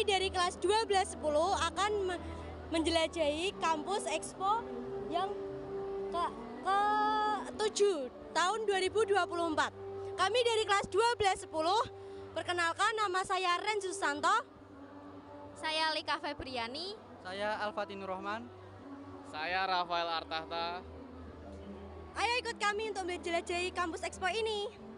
kami dari kelas 1210 akan menjelajahi kampus Expo yang ke-7 tahun 2024. Kami dari kelas 1210, perkenalkan nama saya Ren Susanto. Saya Lika Febriani. Saya Alfatinur Rahman. Saya Rafael Artahta. Ayo ikut kami untuk menjelajahi kampus Expo ini.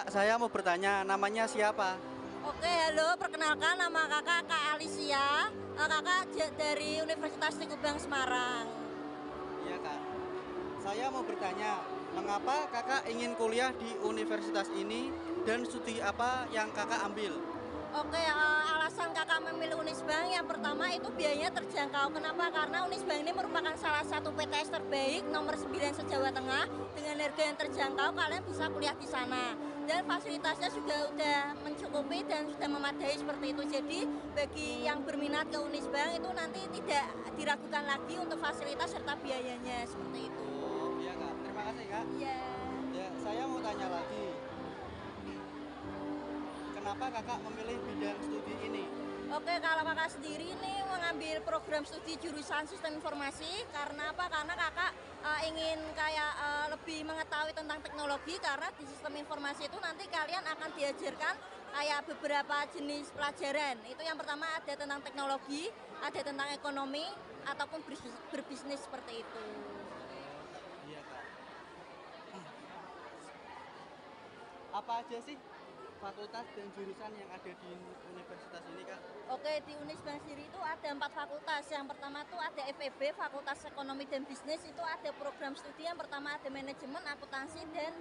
Saya mau bertanya, namanya siapa? Oke, halo, perkenalkan nama kakak Kak Alicia. Kakak dari Universitas Tikubang Semarang. Iya kak, saya mau bertanya, mengapa kakak ingin kuliah di universitas ini dan studi apa yang kakak ambil? Oke, alasan kakak memilih Unisbank yang pertama itu biayanya terjangkau. Kenapa? Karena Unisbank ini merupakan salah satu PTS terbaik nomor 9 se-Jawa Tengah. Dengan harga yang terjangkau kalian bisa kuliah di sana. Dan fasilitasnya juga sudah mencukupi dan sudah memadai seperti itu. Jadi bagi yang berminat ke Unisbank itu nanti tidak diragukan lagi untuk fasilitas serta biayanya seperti itu. Oh iya kak, terima kasih kak. Iya. Ya, saya mau tanya lagi. Kenapa kakak memilih bidang studi ini? Oke, kalau kakak sendiri ini mengambil program studi jurusan sistem informasi. Karena apa? Karena kakak ingin kayak lebih mengetahui tentang teknologi. Karena di sistem informasi itu nanti kalian akan diajarkan kayak beberapa jenis pelajaran. Itu yang pertama ada tentang teknologi, ada tentang ekonomi, ataupun berbisnis seperti itu. Iya kak. Apa aja sih fakultas dan jurusan yang ada di universitas ini kak? Oke, di Unisbank sendiri itu ada 4 fakultas. Yang pertama itu ada FEB, Fakultas Ekonomi dan Bisnis. Itu ada program studi yang pertama ada manajemen, akuntansi dan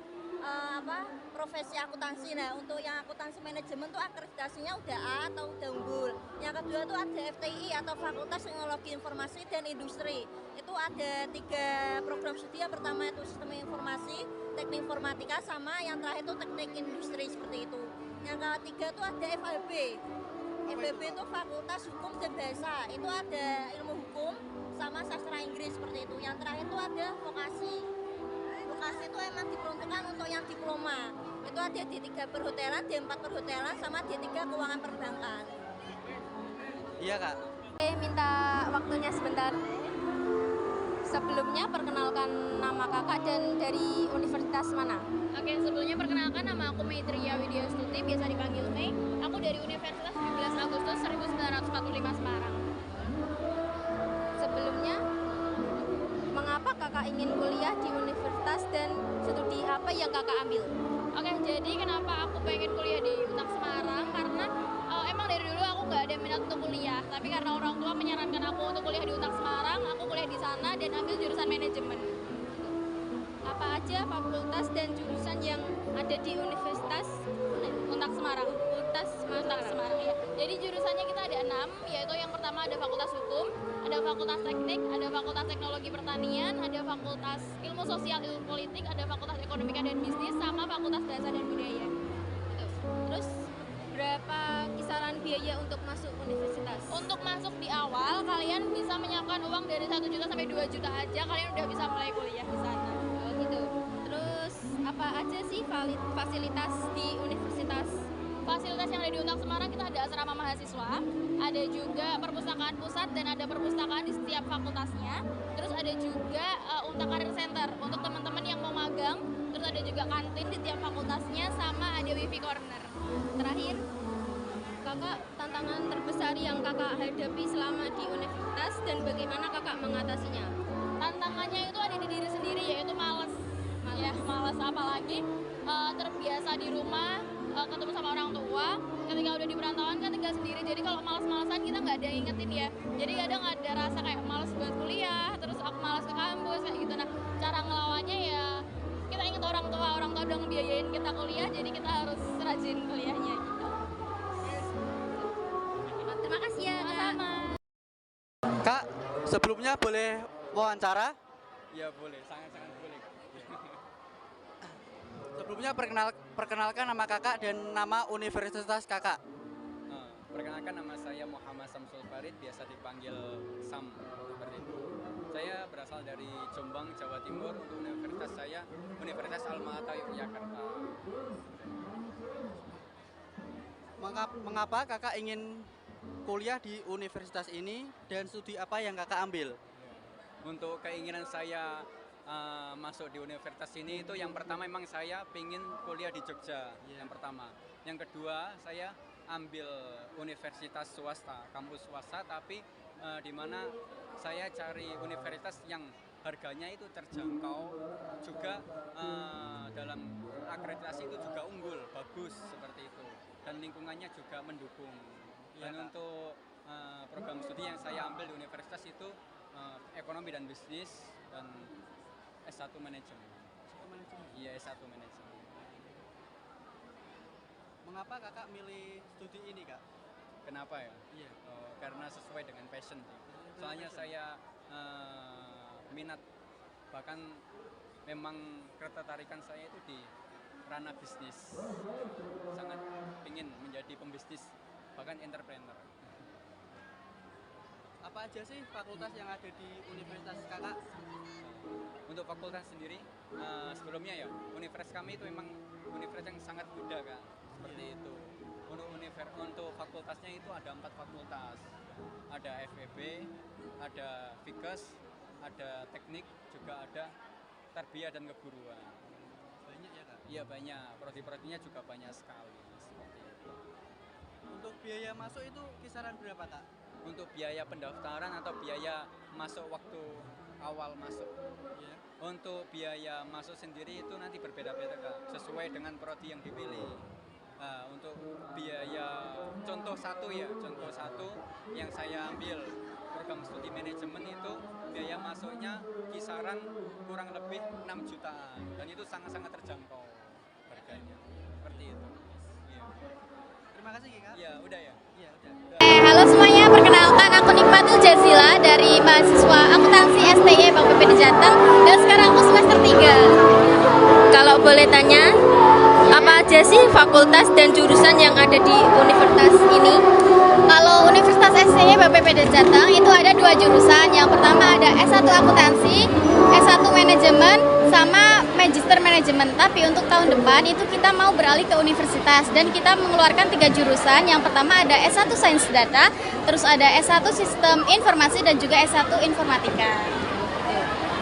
profesi akuntansi. Nah, untuk yang akuntansi manajemen itu akreditasinya udah A atau udah unggul. Yang kedua itu ada FTI atau Fakultas Teknologi Informasi dan Industri. Itu ada 3 program studi. Yang pertama itu sistem informasi, teknik informatika, sama yang terakhir itu teknik industri seperti itu. Yang ketiga itu ada FEB. FEB itu Fakultas Hukum dan Bahasa. Itu ada ilmu hukum sama sastra Inggris seperti itu. Yang terakhir itu ada vokasi. Vokasi itu emang diperuntukkan untuk yang diploma. Itu ada D3 perhotelan, D4 perhotelan, sama D3 keuangan perbankan. Iya kak. Oke, minta waktunya sebentar. Sebelumnya perkenalkan nama kakak dan dari universitas mana? Oke, sebelumnya perkenalkan nama aku Maitria Widya Stuti, biasa dipanggil Mei. Aku dari Universitas 17 Agustus 1945 Semarang. Sebelumnya, mengapa kakak ingin kuliah di universitas dan studi apa yang kakak ambil? Oke, jadi kenapa aku pengen kuliah di UNAK Semarang? Karena emang dari dulu aku nggak ada minat untuk kuliah, tapi karena orang tua menyarankan aku untuk kuliah di UNAK Semarang, aku kuliah di sana dan ambil jurusan manajemen. Apa aja fakultas dan jurusan yang ada di Universitas UNAK Semarang. UNAK Semarang Ya. Jadi jurusannya kita ada 6, yaitu yang pertama ada Fakultas Hukum, ada Fakultas Teknik, ada Fakultas Teknologi Pertanian, ada Fakultas Ilmu Sosial Ilmu Politik, ada Fakultas Ekonomika dan Bisnis, sama Fakultas Bahasa dan Budaya. Gitu. Terus berapa kisaran biaya untuk masuk universitas? Untuk masuk di awal kalian bisa menyiapkan uang dari 1 juta sampai 2 juta aja, kalian udah bisa mulai kuliah di sana. Oh gitu. Terus apa aja sih fasilitas di universitas? Fasilitas yang ada di UNAK Semarang, kita ada asrama mahasiswa, ada juga perpustakaan pusat dan ada perpustakaan di setiap fakultasnya. Terus ada juga Unta Career Center untuk teman-teman yang mau magang. Terus ada juga kantin di tiap fakultasnya, sama ada wifi corner. Terakhir, kakak, tantangan terbesar yang kakak hadapi selama di universitas dan bagaimana kakak mengatasinya? Tantangannya itu ada di diri sendiri, yaitu malas. Ya, malas apalagi terbiasa di rumah, ketemu sama orang tua. Ketika udah di perantauan kan tinggal sendiri, jadi kalau malas-malasan kita nggak ada yang ingetin ya, jadi kadang ada rasa kayak malas buat kuliah, terus aku malas ke kampus kayak gitu. Nah, cara ngelawannya ya kita inget orang tua udah ngebiayain kita kuliah, jadi kita harus rajin kuliahnya gitu. Terima kasih ya. Kak. Sama-sama. Kak, sebelumnya boleh wawancara? Ya boleh, sangat-sangat boleh. Sebelumnya perkenalkan nama kakak dan nama universitas kakak. Perkenalkan, nama saya Muhammad Samsul Farid, biasa dipanggil Sam seperti itu. Saya berasal dari Jombang, Jawa Timur. Untuk universitas saya Universitas Alma-Ata Yogyakarta. Mengapa kakak ingin kuliah di universitas ini dan studi apa yang kakak ambil? Untuk keinginan saya masuk di universitas ini itu yang pertama memang saya ingin kuliah di Jogja, yang pertama. Yang kedua saya ambil universitas swasta, kampus swasta, tapi di mana saya cari universitas yang harganya itu terjangkau, juga dalam akreditasi itu juga unggul, bagus seperti itu, dan lingkungannya juga mendukung. Dan untuk program studi yang saya ambil di universitas itu ekonomi dan bisnis dan S1 manajemen. Iya, S1 manajemen. Mengapa kakak milih studi ini, Kak? Kenapa ya? Iya. Karena sesuai dengan passion sih. Soalnya saya minat, bahkan memang ketertarikan saya itu di ranah bisnis. Sangat ingin menjadi pembisnis, bahkan entrepreneur. Apa aja sih fakultas yang ada di universitas kakak? Untuk fakultas sendiri, sebelumnya ya, universitas kami itu memang universitas yang sangat muda, Kak. Seperti itu. Untuk fakultasnya itu ada 4 fakultas. Ada FEB, ada Fikes, ada teknik, juga ada tarbiyah dan keguruan. Banyak ya, Kak? Iya, banyak. Prodi-prodinya juga banyak sekali. Seperti itu. Untuk biaya masuk itu kisaran berapa, Kak? Untuk biaya pendaftaran atau biaya masuk waktu awal masuk. Ya. Untuk biaya masuk sendiri itu nanti berbeda-beda, Kak, sesuai dengan prodi yang dipilih. Nah, untuk biaya contoh satu yang saya ambil program studi manajemen itu biaya masuknya kisaran kurang lebih 6 jutaan dan itu sangat-sangat terjangkau harganya. Seperti itu. Iya. Terima kasih, Kak. Iya, udah ya. Iya, udah. Halo semuanya, perkenalkan aku Nikmatul Jazila dari mahasiswa akuntansi STY Bank BPD Jateng dan sekarang aku semester 3. Kalau boleh tanya, apa aja sih fakultas dan jurusan yang ada di universitas ini? Kalau Universitas STY Bank BPD Jateng itu ada 2 jurusan. Yang pertama ada S1 akuntansi, S1 manajemen, sama magister manajemen. Tapi untuk tahun depan itu kita mau beralih ke universitas dan kita mengeluarkan 3 jurusan. Yang pertama ada S1 Sains Data, terus ada S1 Sistem Informasi dan juga S1 Informatika.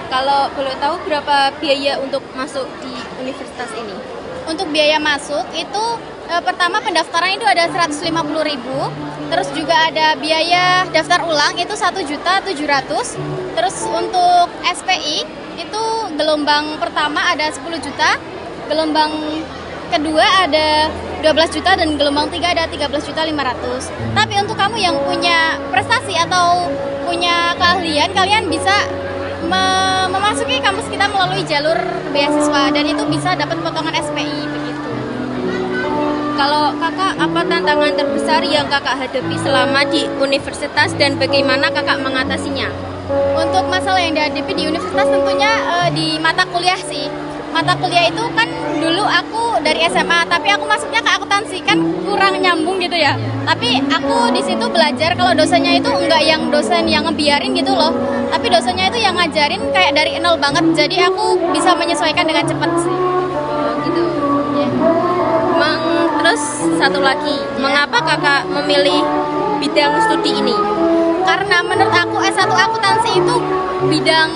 Kalau boleh tahu berapa biaya untuk masuk di universitas ini? Untuk biaya masuk itu pertama pendaftaran itu ada 150.000, terus juga ada biaya daftar ulang itu 1.700.000. Terus untuk SPI itu gelombang pertama ada 10 juta, gelombang kedua ada 12 juta dan gelombang 3 ada 13.500.000. Tapi untuk kamu yang punya prestasi atau punya keahlian, kalian bisa memasuki kampus kita melalui jalur beasiswa dan itu bisa dapat potongan SPI begitu. Kalau kakak, apa tantangan terbesar yang kakak hadapi selama di universitas dan bagaimana kakak mengatasinya? Untuk masalah yang dihadapi di universitas tentunya di mata kuliah sih. Mata kuliah itu kan dulu aku dari SMA, tapi aku masuknya ke akuntansi kan kurang nyambung gitu ya. Tapi aku di situ belajar kalau dosennya itu enggak yang dosen yang ngebiarin gitu loh. Tapi dosennya itu yang ngajarin kayak dari nol banget. Jadi aku bisa menyesuaikan dengan cepat sih. Oh gitu. Ya. Terus satu lagi, mengapa kakak memilih bidang studi ini? Karena menurut aku S1 akuntansi itu bidang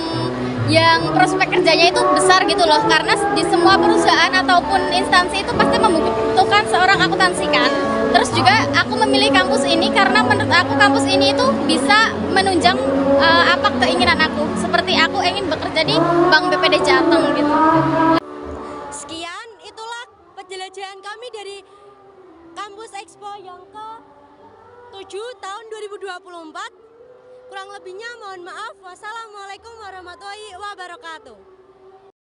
yang prospek kerjanya itu besar gitu loh, karena di semua perusahaan ataupun instansi itu pasti membutuhkan seorang akuntansi kan. Terus juga aku memilih kampus ini karena menurut aku kampus ini itu bisa menunjang apa keinginan aku, seperti aku ingin bekerja di Bank BPD Jateng gitu. Sekian, itulah penjelajahan kami dari Kampus Expo yang ke-7 tahun 2024. Kurang lebihnya mohon maaf. Wassalamualaikum warahmatullahi wabarakatuh.